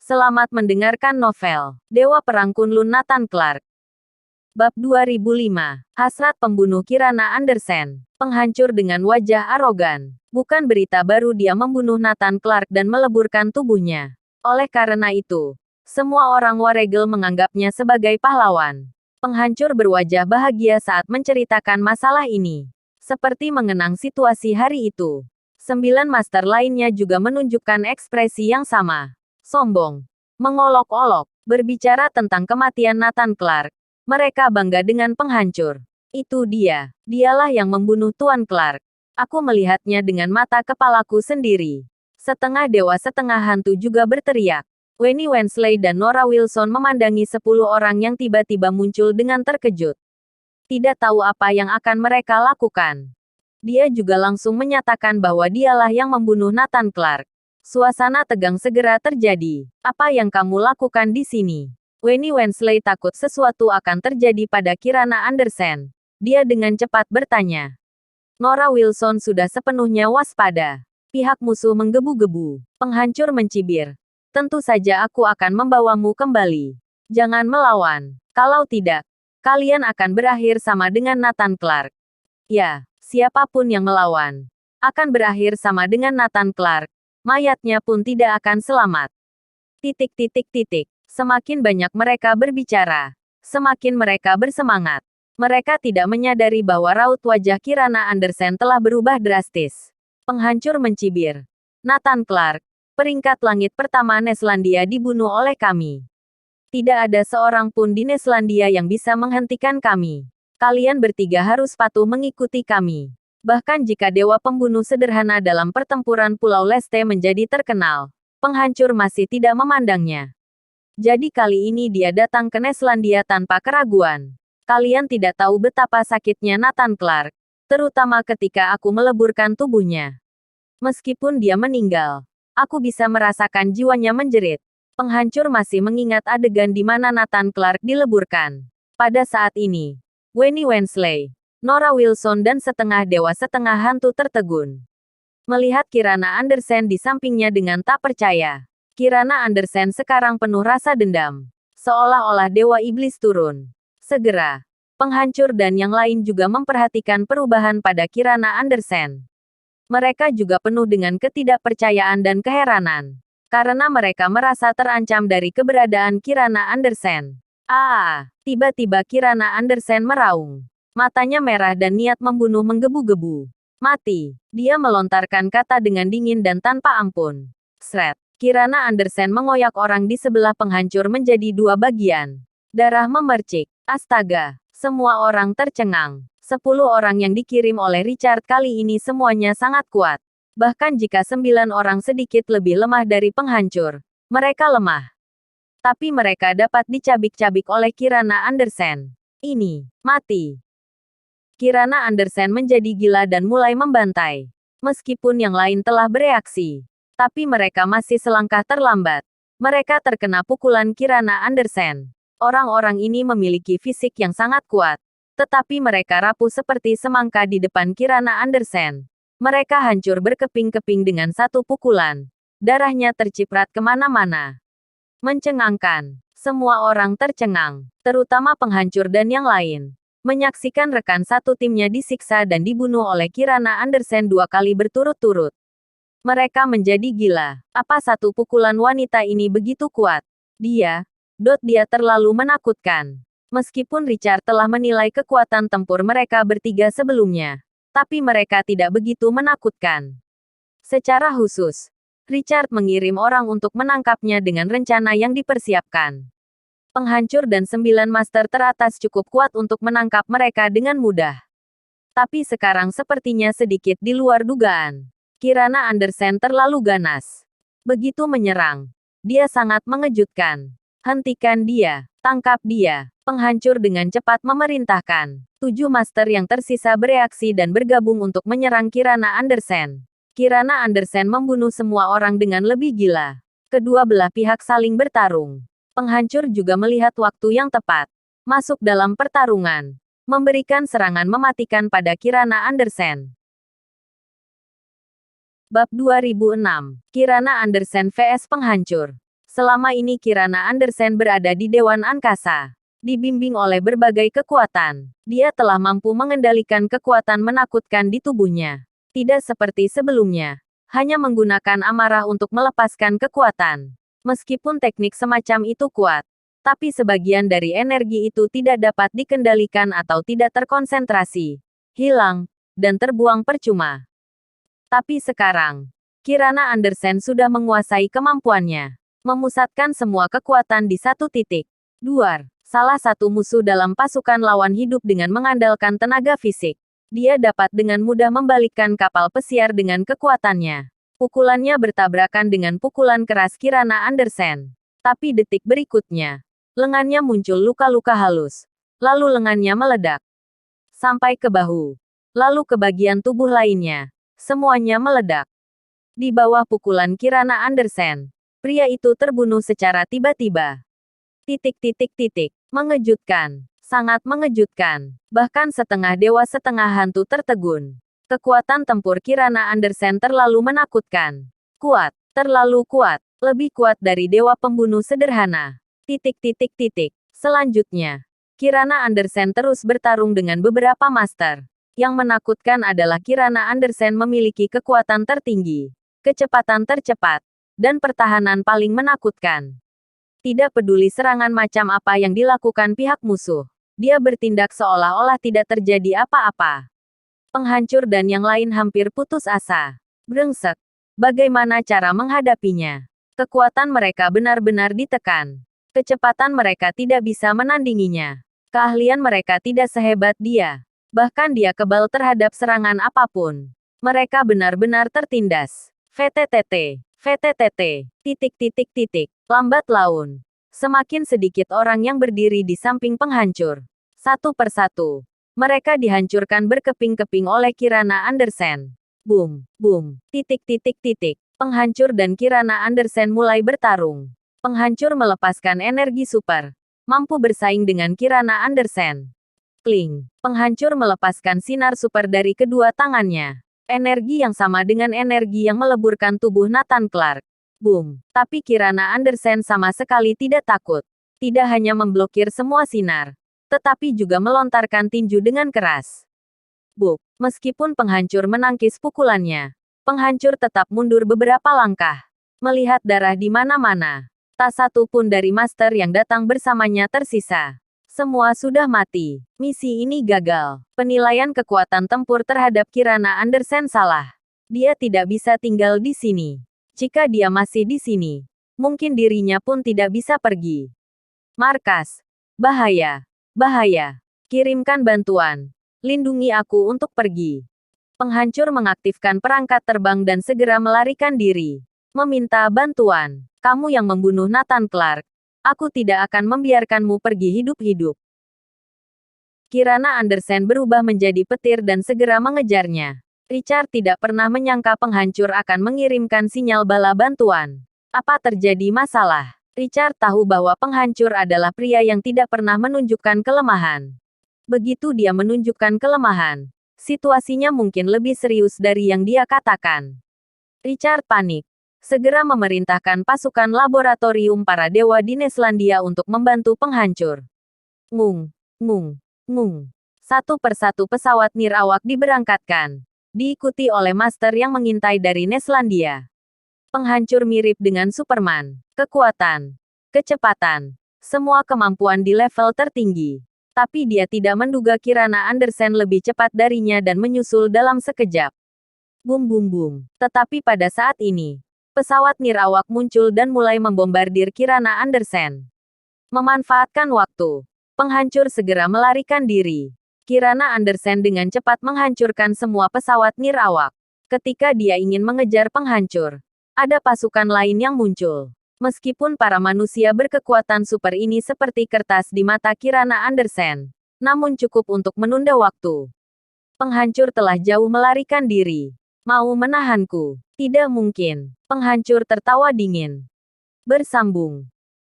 Selamat mendengarkan novel Dewa Perang Kunlun Nathan Clark. Bab 2005. Hasrat Pembunuh Kirana Andersen. Penghancur dengan wajah arogan. Bukan berita baru dia membunuh Nathan Clark dan meleburkan tubuhnya. Oleh karena itu, semua orang Waregel menganggapnya sebagai pahlawan. Penghancur berwajah bahagia saat menceritakan masalah ini. Seperti mengenang situasi hari itu. 9 master lainnya juga menunjukkan ekspresi yang sama. Sombong, mengolok-olok, berbicara tentang kematian Nathan Clark. Mereka bangga dengan penghancur. Itu dia. Dialah yang membunuh Tuan Clark. Aku melihatnya dengan mata kepalaku sendiri. Setengah dewa setengah hantu juga berteriak. Wenny Wensley dan Nora Wilson memandangi 10 orang yang tiba-tiba muncul dengan terkejut. Tidak tahu apa yang akan mereka lakukan. Dia juga langsung menyatakan bahwa dialah yang membunuh Nathan Clark. Suasana tegang segera terjadi. Apa yang kamu lakukan di sini? Wenny Wensley takut sesuatu akan terjadi pada Kirana Andersen. Dia dengan cepat bertanya. Nora Wilson sudah sepenuhnya waspada. Pihak musuh menggebu-gebu. Penghancur mencibir. Tentu saja aku akan membawamu kembali. Jangan melawan. Kalau tidak, kalian akan berakhir sama dengan Nathan Clark. Ya, siapapun yang melawan akan berakhir sama dengan Nathan Clark. Mayatnya pun tidak akan selamat. Semakin banyak mereka berbicara, semakin mereka bersemangat. Mereka tidak menyadari bahwa raut wajah Kirana Andersen telah berubah drastis. Penghancur mencibir. Nathan Clark, peringkat langit pertama Neslandia dibunuh oleh kami. Tidak ada seorang pun di Neslandia yang bisa menghentikan kami. Kalian bertiga harus patuh mengikuti kami. Bahkan jika dewa pembunuh sederhana dalam pertempuran Pulau Leste menjadi terkenal, penghancur masih tidak memandangnya. Jadi kali ini dia datang ke Neslandia tanpa keraguan. Kalian tidak tahu betapa sakitnya Nathan Clark, terutama ketika aku meleburkan tubuhnya. Meskipun dia meninggal, aku bisa merasakan jiwanya menjerit. Penghancur masih mengingat adegan di mana Nathan Clark dileburkan. Pada saat ini, Wenny Wensley, Nora Wilson dan setengah dewa setengah hantu tertegun. Melihat Kirana Andersen di sampingnya dengan tak percaya. Kirana Andersen sekarang penuh rasa dendam. Seolah-olah dewa iblis turun. Segera, penghancur dan yang lain juga memperhatikan perubahan pada Kirana Andersen. Mereka juga penuh dengan ketidakpercayaan dan keheranan. Karena mereka merasa terancam dari keberadaan Kirana Andersen. Tiba-tiba Kirana Andersen meraung. Matanya merah dan niat membunuh menggebu-gebu. Mati. Dia melontarkan kata dengan dingin dan tanpa ampun. Sret. Kirana Andersen mengoyak orang di sebelah penghancur menjadi 2 bagian. Darah memercik. Astaga. Semua orang tercengang. 10 orang yang dikirim oleh Richard kali ini semuanya sangat kuat. Bahkan jika 9 orang sedikit lebih lemah dari penghancur, mereka lemah. Tapi mereka dapat dicabik-cabik oleh Kirana Andersen. Ini, mati. Kirana Andersen menjadi gila dan mulai membantai. Meskipun yang lain telah bereaksi, tapi mereka masih selangkah terlambat. Mereka terkena pukulan Kirana Andersen. Orang-orang ini memiliki fisik yang sangat kuat, tetapi mereka rapuh seperti semangka di depan Kirana Andersen. Mereka hancur berkeping-keping dengan satu pukulan. Darahnya terciprat kemana-mana. Mencengangkan. Semua orang tercengang, terutama penghancur dan yang lain. Menyaksikan rekan satu timnya disiksa dan dibunuh oleh Kirana Andersen 2 kali berturut-turut. Mereka menjadi gila. Apa satu pukulan wanita ini begitu kuat? Dia terlalu menakutkan. Meskipun Richard telah menilai kekuatan tempur mereka bertiga sebelumnya, tapi mereka tidak begitu menakutkan. Secara khusus, Richard mengirim orang untuk menangkapnya dengan rencana yang dipersiapkan. Penghancur dan 9 master teratas cukup kuat untuk menangkap mereka dengan mudah. Tapi sekarang sepertinya sedikit di luar dugaan. Kirana Andersen terlalu ganas. Begitu menyerang. Dia sangat mengejutkan. Hentikan dia. Tangkap dia. Penghancur dengan cepat memerintahkan. 7 master yang tersisa bereaksi dan bergabung untuk menyerang Kirana Andersen. Kirana Andersen membunuh semua orang dengan lebih gila. Kedua belah pihak saling bertarung. Penghancur juga melihat waktu yang tepat. Masuk dalam pertarungan. Memberikan serangan mematikan pada Kirana Andersen. Bab 2006. Kirana Andersen vs Penghancur. Selama ini Kirana Andersen berada di Dewan Angkasa. Dibimbing oleh berbagai kekuatan, dia telah mampu mengendalikan kekuatan menakutkan di tubuhnya. Tidak seperti sebelumnya, hanya menggunakan amarah untuk melepaskan kekuatan. Meskipun teknik semacam itu kuat, tapi sebagian dari energi itu tidak dapat dikendalikan atau tidak terkonsentrasi, hilang, dan terbuang percuma. Tapi sekarang, Kirana Andersen sudah menguasai kemampuannya memusatkan semua kekuatan di satu titik. Duar, salah satu musuh dalam pasukan lawan hidup dengan mengandalkan tenaga fisik. Dia dapat dengan mudah membalikkan kapal pesiar dengan kekuatannya. Pukulannya bertabrakan dengan pukulan keras Kirana Andersen. Tapi detik berikutnya, lengannya muncul luka-luka halus. Lalu lengannya meledak. Sampai ke bahu. Lalu ke bagian tubuh lainnya. Semuanya meledak. Di bawah pukulan Kirana Andersen, pria itu terbunuh secara tiba-tiba. Mengejutkan. Sangat mengejutkan. Bahkan setengah dewa setengah hantu tertegun. Kekuatan tempur Kirana Andersen terlalu menakutkan. Kuat. Terlalu kuat. Lebih kuat dari dewa pembunuh sederhana. Selanjutnya, Kirana Andersen terus bertarung dengan beberapa master. Yang menakutkan adalah Kirana Andersen memiliki kekuatan tertinggi, kecepatan tercepat, dan pertahanan paling menakutkan. Tidak peduli serangan macam apa yang dilakukan pihak musuh, dia bertindak seolah-olah tidak terjadi apa-apa. Penghancur dan yang lain hampir putus asa. Brengsek. Bagaimana cara menghadapinya? Kekuatan mereka benar-benar ditekan. Kecepatan mereka tidak bisa menandinginya. Keahlian mereka tidak sehebat dia. Bahkan dia kebal terhadap serangan apapun. Mereka benar-benar tertindas. VTTT. Lambat laun. Semakin sedikit orang yang berdiri di samping penghancur. Satu persatu. Mereka dihancurkan berkeping-keping oleh Kirana Andersen. Boom. Penghancur dan Kirana Andersen mulai bertarung. Penghancur melepaskan energi super. Mampu bersaing dengan Kirana Andersen. Kling. Penghancur melepaskan sinar super dari kedua tangannya. Energi yang sama dengan energi yang meleburkan tubuh Nathan Clark. Boom. Tapi Kirana Andersen sama sekali tidak takut. Tidak hanya memblokir semua sinar, tetapi juga melontarkan tinju dengan keras. Buk. Meskipun penghancur menangkis pukulannya, penghancur tetap mundur beberapa langkah. Melihat darah di mana-mana, tak satu pun dari master yang datang bersamanya tersisa. Semua sudah mati. Misi ini gagal. Penilaian kekuatan tempur terhadap Kirana Andersen salah. Dia tidak bisa tinggal di sini. Jika dia masih di sini, mungkin dirinya pun tidak bisa pergi. Markas. Bahaya. Bahaya. Kirimkan bantuan. Lindungi aku untuk pergi. Penghancur mengaktifkan perangkat terbang dan segera melarikan diri. Meminta bantuan. Kamu yang membunuh Nathan Clark. Aku tidak akan membiarkanmu pergi hidup-hidup. Kirana Andersen berubah menjadi petir dan segera mengejarnya. Richard tidak pernah menyangka penghancur akan mengirimkan sinyal bala bantuan. Apa terjadi masalah? Richard tahu bahwa penghancur adalah pria yang tidak pernah menunjukkan kelemahan. Begitu dia menunjukkan kelemahan, situasinya mungkin lebih serius dari yang dia katakan. Richard panik. Segera memerintahkan pasukan laboratorium para dewa di Neslandia untuk membantu penghancur. Ngung. Satu persatu pesawat nirawak diberangkatkan. Diikuti oleh master yang mengintai dari Neslandia. Penghancur mirip dengan Superman. Kekuatan, kecepatan, semua kemampuan di level tertinggi. Tapi dia tidak menduga Kirana Andersen lebih cepat darinya dan menyusul dalam sekejap. Boom. Tetapi pada saat ini, pesawat nirawak muncul dan mulai membombardir Kirana Andersen. Memanfaatkan waktu, penghancur segera melarikan diri. Kirana Andersen dengan cepat menghancurkan semua pesawat nirawak. Ketika dia ingin mengejar penghancur, ada pasukan lain yang muncul. Meskipun para manusia berkekuatan super ini seperti kertas di mata Kirana Andersen, namun cukup untuk menunda waktu. Penghancur telah jauh melarikan diri. Mau menahanku? Tidak mungkin. Penghancur tertawa dingin. Bersambung.